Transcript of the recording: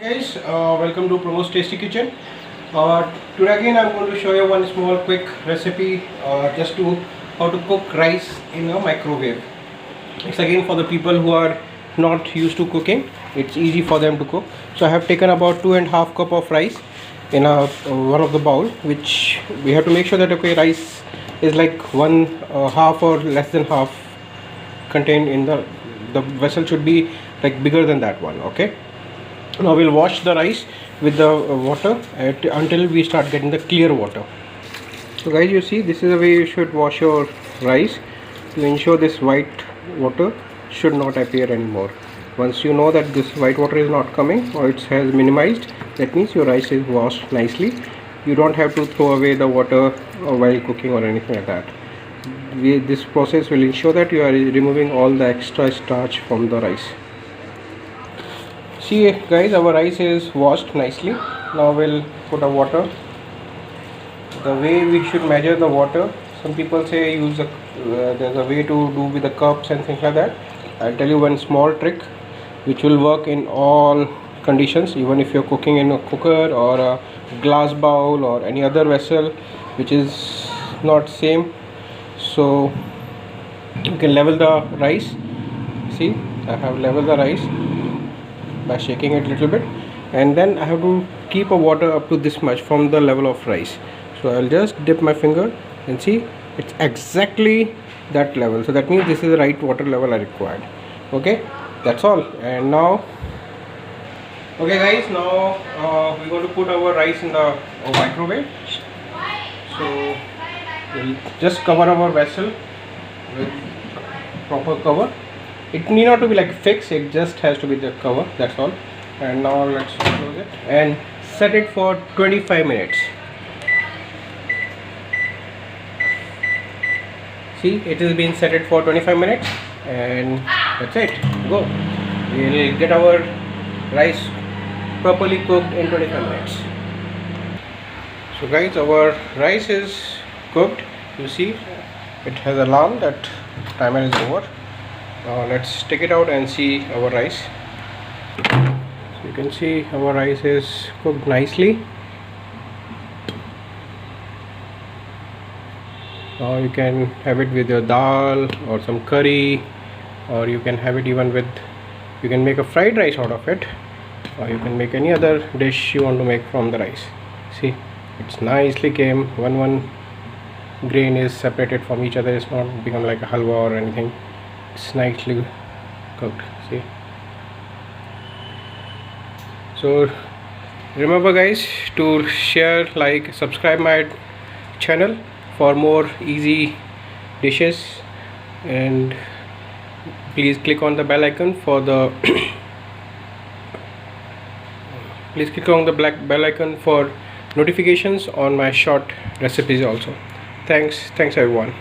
Guys, welcome to Pramod's Tasty Kitchen. Today again I'm going to show you one small quick recipe just to how to cook rice in a microwave. It's again for the people who are not used to cooking. It's easy for them to cook. So I have taken about 2.5 cup of rice in one of the bowl, which we have to make sure that rice is like one half or less than half contained in the vessel should be like bigger than that one. Okay. Now we'll wash the rice with the water until we start getting the clear water. So guys, you see, this is the way you should wash your rice to ensure this white water should not appear anymore. Once you know that this white water is not coming or it has minimized, that means your rice is washed nicely. You don't have to throw away the water while cooking or anything like that. This process will ensure that you are removing all the extra starch from the rice. See guys, our rice is washed nicely. Now we'll put a water. The way we should measure the water, some people say use there's a way to do with the cups and things like that. I'll tell you one small trick which will work in all conditions, even if you're cooking in a cooker or a glass bowl or any other vessel which is not same. So you can level the rice. See, I have leveled the rice by shaking it a little bit, and then I have to keep a water up to this much from the level of rice. So I'll just dip my finger and see it's exactly that level. So that means this is the right water level I required. Okay, that's all. And now, okay guys, now we're going to put our rice in the microwave. So we'll just cover our vessel with proper cover. It need not to be like fixed, it just has to be the cover, that's all. And now let's close it and set it for 25 minutes. See, it has been set it for 25 minutes and that's it. Go. We'll get our rice properly cooked in 25 minutes. So guys, our rice is cooked. You see, it has alarm that timer is over. Let's take it out and see our rice. So you can see our rice is cooked nicely. You can have it with your dal or some curry, or you can have it even with, you can make a fried rice out of it, or you can make any other dish you want to make from the rice. See, it's nicely came, one grain is separated from each other. It's not become like a halwa or anything. It's nicely cooked. See, so remember guys to share, like, subscribe my channel for more easy dishes, and please click on the bell icon for the please click on the black bell icon for notifications on my short recipes also. Thanks everyone.